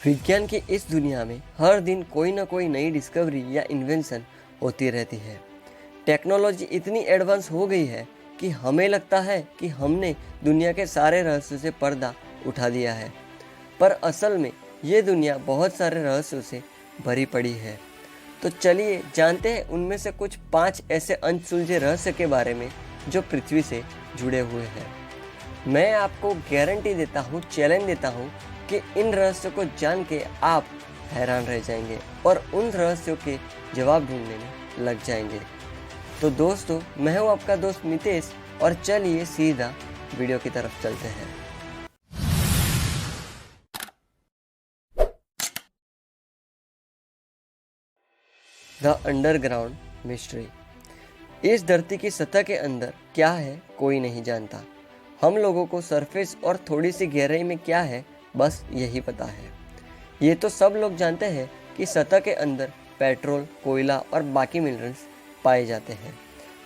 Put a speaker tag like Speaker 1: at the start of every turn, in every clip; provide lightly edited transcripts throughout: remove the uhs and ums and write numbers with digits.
Speaker 1: विज्ञान की इस दुनिया में हर दिन कोई ना कोई नई डिस्कवरी या इन्वेंशन होती रहती है। टेक्नोलॉजी इतनी एडवांस हो गई है कि हमें लगता है कि हमने दुनिया के सारे रहस्यों से पर्दा उठा दिया है, पर असल में ये दुनिया बहुत सारे रहस्यों से भरी पड़ी है। तो चलिए जानते हैं उनमें से कुछ 5 ऐसे अनसुलझे रहस्य के बारे में जो पृथ्वी से जुड़े हुए हैं। मैं आपको गारंटी देता हूँ, चैलेंज देता हूँ कि इन रहस्यों को जान के आप हैरान रह जाएंगे और उन रहस्यों के जवाब ढूंढने में लग जाएंगे। तो दोस्तों, मैं हूँ आपका दोस्त मितेश और चलिए सीधा वीडियो की तरफ चलते हैं। The underground mystery. इस धरती की सतह के अंदर क्या है कोई नहीं जानता। हम लोगों को सरफेस और थोड़ी सी गहराई में क्या है बस यही पता है। ये तो सब लोग जानते हैं कि सतह के अंदर पेट्रोल, कोयला और बाकी मिनरल्स पाए जाते हैं,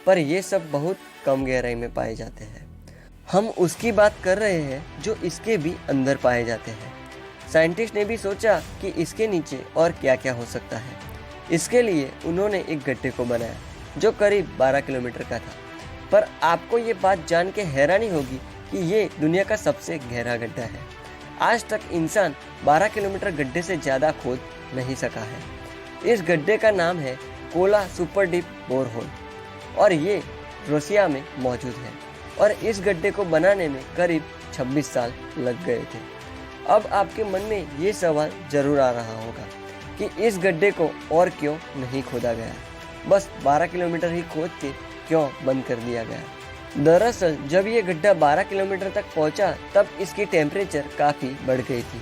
Speaker 1: पर ये सब बहुत कम गहराई में पाए जाते हैं। हम उसकी बात कर रहे हैं जो इसके भी अंदर पाए जाते हैं। साइंटिस्ट ने भी सोचा कि इसके नीचे और क्या क्या हो सकता है। इसके लिए उन्होंने एक गड्ढे को बनाया जो करीब 12 किलोमीटर का था। पर आपको ये बात जान के हैरानी होगी कि ये दुनिया का सबसे गहरा गड्ढा है। आज तक इंसान 12 किलोमीटर गड्ढे से ज़्यादा खोद नहीं सका है। इस गड्ढे का नाम है कोला सुपर डीप बोरहोल और ये रूसिया में मौजूद है और इस गड्ढे को बनाने में करीब 26 साल लग गए थे। अब आपके मन में ये सवाल जरूर आ रहा होगा कि इस गड्ढे को और क्यों नहीं खोदा गया, बस 12 किलोमीटर ही खोद के क्यों बंद कर दिया गया। दरअसल जब ये गड्ढा 12 किलोमीटर तक पहुंचा तब इसकी टेम्परेचर काफ़ी बढ़ गई थी।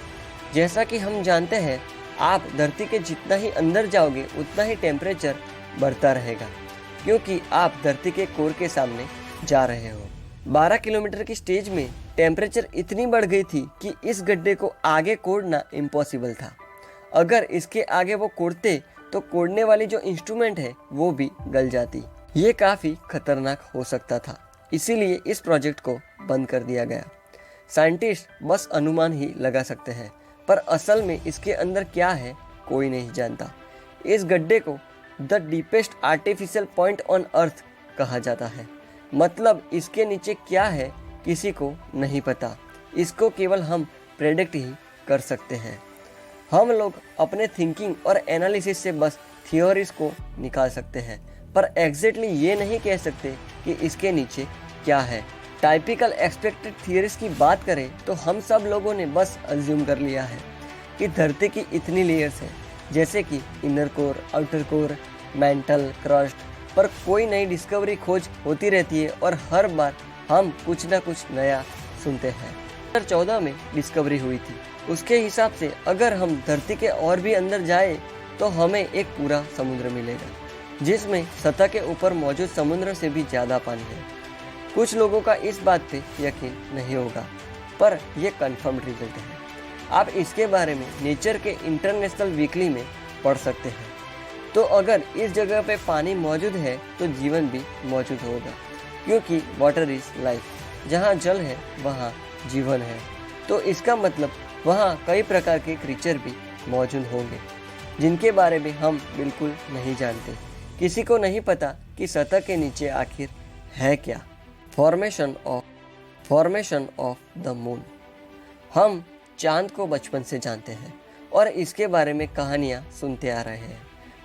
Speaker 1: जैसा कि हम जानते हैं, आप धरती के जितना ही अंदर जाओगे उतना ही टेम्परेचर बढ़ता रहेगा, क्योंकि आप धरती के कोर के सामने जा रहे हो। 12 किलोमीटर की स्टेज में टेम्परेचर इतनी बढ़ गई थी कि इस गड्ढे को आगे कोड़ना इम्पॉसिबल था। अगर इसके आगे वो कोड़ते तो कोड़ने वाली जो इंस्ट्रूमेंट है वो भी गल जाती। ये काफ़ी खतरनाक हो सकता था, इसीलिए इस प्रोजेक्ट को बंद कर दिया गया। साइंटिस्ट बस अनुमान ही लगा सकते हैं, पर असल में इसके अंदर क्या है कोई नहीं जानता। इस गड्ढे को the deepest artificial point on earth कहा जाता है। मतलब इसके नीचे क्या है किसी को नहीं पता। इसको केवल हम प्रेडिक्ट ही कर सकते हैं। हम लोग अपने थिंकिंग और एनालिसिस से बस थियोरीज को निकाल सकते हैं, पर एग्जैक्टली ये नहीं कह सकते कि इसके नीचे क्या है। टाइपिकल एक्सपेक्टेड थियरीज की बात करें तो हम सब लोगों ने बस अज्यूम कर लिया है कि धरती की इतनी लेयर्स हैं, जैसे कि inner core, outer core, mental, crust, पर कोई नई डिस्कवरी खोज होती रहती है और हर बार हम कुछ ना कुछ नया सुनते हैं। 2014 में डिस्कवरी हुई थी। उसके हिसाब से अगर हम धरती के और भी अंदर जाए तो हमें एक पूरा समुद्र मिलेगा, जिसमें सतह के ऊपर मौजूद समुद्र से भी ज़्यादा पानी है। कुछ लोगों का इस बात पे यकीन नहीं होगा, पर यह कंफर्म्ड रिजल्ट है। आप इसके बारे में नेचर के इंटरनेशनल वीकली में पढ़ सकते हैं। तो अगर इस जगह पे पानी मौजूद है तो जीवन भी मौजूद होगा, क्योंकि वाटर इज लाइफ। जहाँ जल है वहाँ जीवन है। तो इसका मतलब वहाँ कई प्रकार के क्रीचर भी मौजूद होंगे जिनके बारे में हम बिल्कुल नहीं जानते। किसी को नहीं पता कि सतह के नीचे आखिर है क्या। Formation of the moon. हम चांद को बचपन से जानते हैं और इसके बारे में कहानियाँ सुनते आ रहे हैं,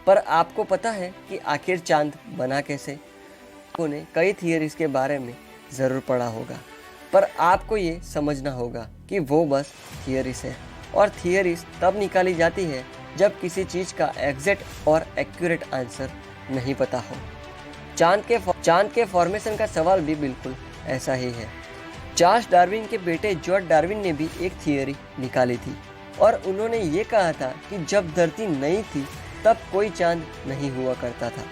Speaker 1: पर आपको पता है कि आखिर चांद बना कैसे? आपने कई थियरीज के बारे में ज़रूर पढ़ा होगा, पर आपको ये समझना होगा कि वो बस थियरीज है और थियरीज तब निकाली जाती है जब किसी चीज़ का एग्जैक्ट और एक्यूरेट आंसर नहीं पता हो। चांद के फॉर्मेशन का सवाल भी बिल्कुल ऐसा ही है। चार्ल्स डार्विन के बेटे जॉर्ज डार्विन ने भी एक थियरी निकाली थी और उन्होंने ये कहा था कि जब धरती नई थी तब कोई चांद नहीं हुआ करता था।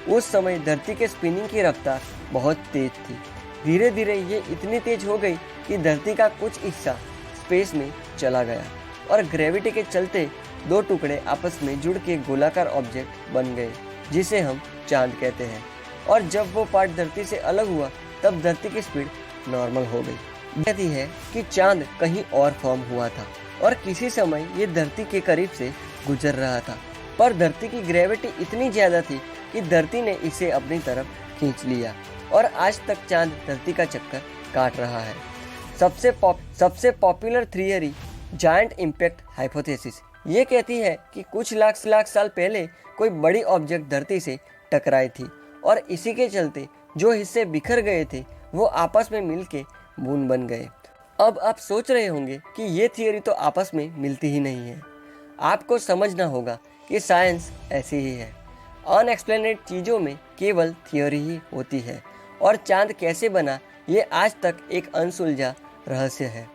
Speaker 1: उस समय धरती के स्पिनिंग की रफ्तार बहुत तेज थी। धीरे धीरे ये इतनी तेज हो गई कि धरती का कुछ हिस्सा स्पेस में चला गया और ग्रेविटी के चलते 2 टुकड़े आपस में जुड़ के गोलाकार ऑब्जेक्ट बन गए, जिसे हम चांद कहते हैं। और जब वो पार्ट धरती से अलग हुआ तब धरती की स्पीड नॉर्मल हो गई। कहती है कि चांद कहीं और फॉर्म हुआ था और किसी समय ये धरती के करीब से गुजर रहा था, पर धरती की ग्रेविटी इतनी ज़्यादा थी कि धरती ने इसे अपनी तरफ खींच लिया और आज तक चांद धरती का चक्कर काट रहा है। सबसे popular theory giant impact hypothesis ये कहती है कि कुछ लाख साल पहले कोई बड़ी ऑब्जेक्ट धरती से टकराई थी और इसी के चलते जो हिस्से बिखर गए थे वो आपस में मिलके बूंद बन गए। अब आप सोच रहे होंगे कि ये थियरी तो आपस में मिलती ही नहीं है। आपको समझना होगा कि साइंस ऐसी ही है, अनएक्सप्लेनेड चीज़ों में केवल थियरी ही होती है और चांद कैसे बना ये आज तक एक अनसुलझा रहस्य है।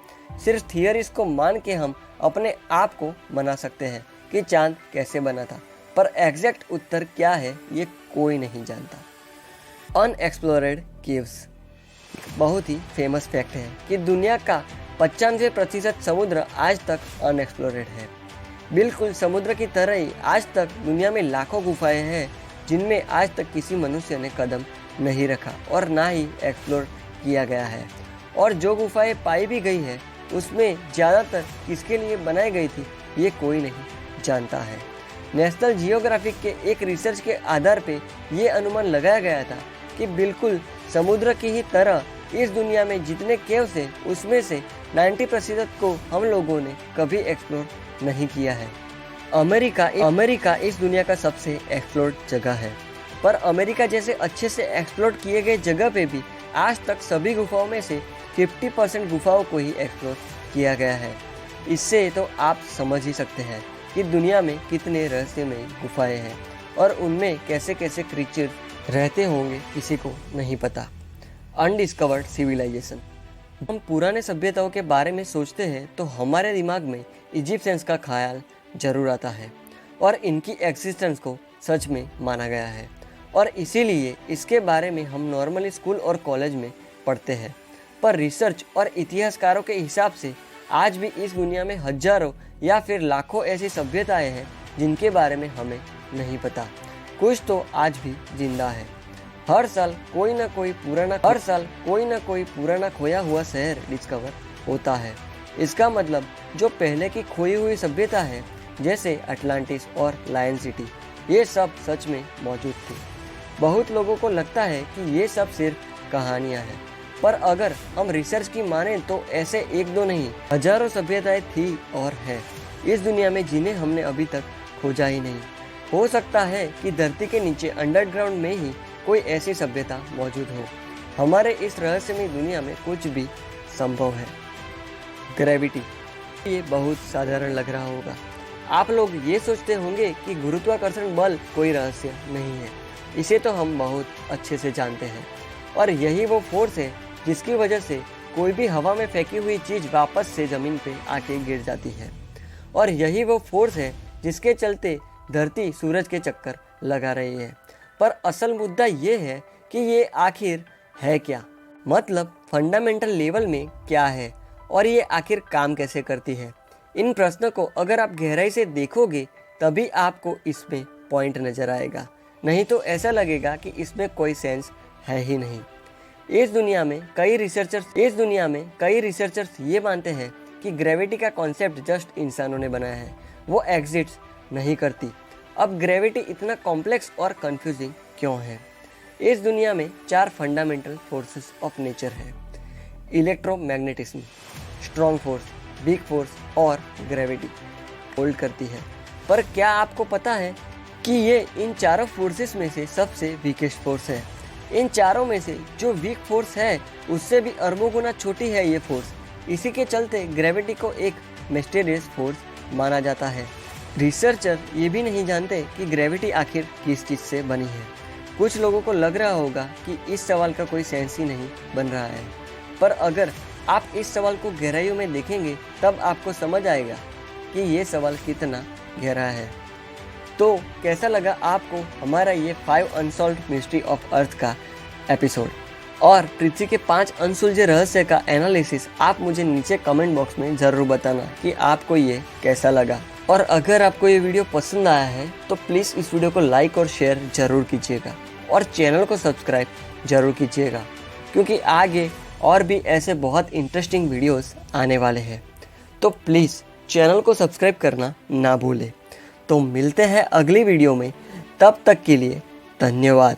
Speaker 1: सिर्फ थियरीज को मान के हम अपने आप को मना सकते हैं कि चांद कैसे बना था, पर एग्जैक्ट उत्तर क्या है ये कोई नहीं जानता। अनएक्सप्लोरेड केव्स बहुत ही फेमस फैक्ट है कि दुनिया का 95% समुद्र आज तक अनएक्सप्लोरेड है। बिल्कुल समुद्र की तरह ही आज तक दुनिया में लाखों गुफाएं हैं जिनमें आज तक किसी मनुष्य ने कदम नहीं रखा और ना ही एक्सप्लोर किया गया है। और जो गुफाएं पाई भी गई है उसमें ज़्यादातर किसके लिए बनाई गई थी ये कोई नहीं जानता है। नेशनल जियोग्राफिक के एक रिसर्च के आधार पे ये अनुमान लगाया गया था कि बिल्कुल समुद्र की ही तरह इस दुनिया में जितने केव्स हैं उसमें से 90% को हम लोगों ने कभी एक्सप्लोर नहीं किया है। अमेरिका इस दुनिया का सबसे एक्सप्लोर्ड जगह है, पर अमेरिका जैसे अच्छे से एक्सप्लोर किए गए जगह पे भी आज तक सभी गुफाओं में से 50% गुफाओं को ही एक्सप्लोर किया गया है। इससे तो आप समझ ही सकते हैं कि दुनिया में कितने रहस्यमय गुफाएं हैं और उनमें कैसे कैसे क्रीचर रहते होंगे किसी को नहीं पता। Undiscovered civilization. हम पुराने सभ्यताओं के बारे में सोचते हैं तो हमारे दिमाग में इजिप्शियंस का ख्याल जरूर आता है और इनकी एग्जिस्टेंस को सच में माना गया है और इसीलिए इसके बारे में हम नॉर्मली स्कूल और कॉलेज में पढ़ते हैं। पर रिसर्च और इतिहासकारों के हिसाब से आज भी इस दुनिया में हजारों या फिर लाखों ऐसी सभ्यताएं हैं जिनके बारे में हमें नहीं पता। कुछ तो आज भी जिंदा है। हर साल कोई ना कोई पुराना खोया हुआ शहर डिस्कवर होता है। इसका मतलब जो पहले की खोई हुई सभ्यता है जैसे अटलांटिस और लायन सिटी, ये सब सच में मौजूद थी। बहुत लोगों को लगता है कि ये सब सिर्फ कहानियां हैं, पर अगर हम रिसर्च की माने तो ऐसे एक दो नहीं हजारों सभ्यताएं थी और है इस दुनिया में जिन्हें हमने अभी तक खोजा ही नहीं। हो सकता है कि धरती के नीचे अंडरग्राउंड में ही कोई ऐसी सभ्यता मौजूद हो। हमारे इस रहस्यमय दुनिया में कुछ भी संभव है। ग्रेविटी, ये बहुत साधारण लग रहा होगा। आप लोग ये सोचते होंगे कि गुरुत्वाकर्षण बल कोई रहस्य नहीं है, इसे तो हम बहुत अच्छे से जानते हैं और यही वो फोर्स है जिसकी वजह से कोई भी हवा में फेंकी हुई चीज़ वापस से ज़मीन पे आके गिर जाती है और यही वो फोर्स है जिसके चलते धरती सूरज के चक्कर लगा रही है। पर असल मुद्दा ये है कि ये आखिर है क्या, मतलब फंडामेंटल लेवल में क्या है और ये आखिर काम कैसे करती है। इन प्रश्नों को अगर आप गहराई से देखोगे तभी आपको इसमें पॉइंट नज़र आएगा, नहीं तो ऐसा लगेगा कि इसमें कोई सेंस है ही नहीं। इस दुनिया में कई रिसर्चर्स ये मानते हैं कि ग्रेविटी का कॉन्सेप्ट जस्ट इंसानों ने बनाया है, वो एग्जिस्ट नहीं करती। अब ग्रेविटी इतना कॉम्प्लेक्स और कंफ्यूजिंग क्यों है? इस दुनिया में 4 फंडामेंटल फोर्सेस ऑफ नेचर है: electromagnetism, strong force, big force और ग्रेविटी होल्ड करती है। पर क्या आपको पता है कि ये इन चारों फोर्सेस में से सबसे वीकेस्ट फोर्स है? इन चारों में से जो वीक फोर्स है उससे भी अरबों गुना छोटी है ये फोर्स। इसी के चलते ग्रेविटी को एक मिस्टीरियस फोर्स माना जाता है। रिसर्चर ये भी नहीं जानते कि ग्रेविटी आखिर किस चीज़ से बनी है। कुछ लोगों को लग रहा होगा कि इस सवाल का कोई सेंस ही नहीं बन रहा है, पर अगर आप इस सवाल को गहराइयों में देखेंगे तब आपको समझ आएगा कि ये सवाल कितना गहरा है। तो कैसा लगा आपको हमारा ये 5 अनसॉल्व्ड मिस्ट्री ऑफ अर्थ का एपिसोड और पृथ्वी के 5 अनसुलझे रहस्य का एनालिसिस? आप मुझे नीचे कमेंट बॉक्स में ज़रूर बताना कि आपको ये कैसा लगा। और अगर आपको ये वीडियो पसंद आया है तो प्लीज़ इस वीडियो को लाइक और शेयर ज़रूर कीजिएगा और चैनल को सब्सक्राइब ज़रूर कीजिएगा, क्योंकि आगे और भी ऐसे बहुत इंटरेस्टिंग वीडियोस आने वाले हैं। तो प्लीज़ चैनल को सब्सक्राइब करना ना भूलें। तो मिलते हैं अगली वीडियो में, तब तक के लिए धन्यवाद।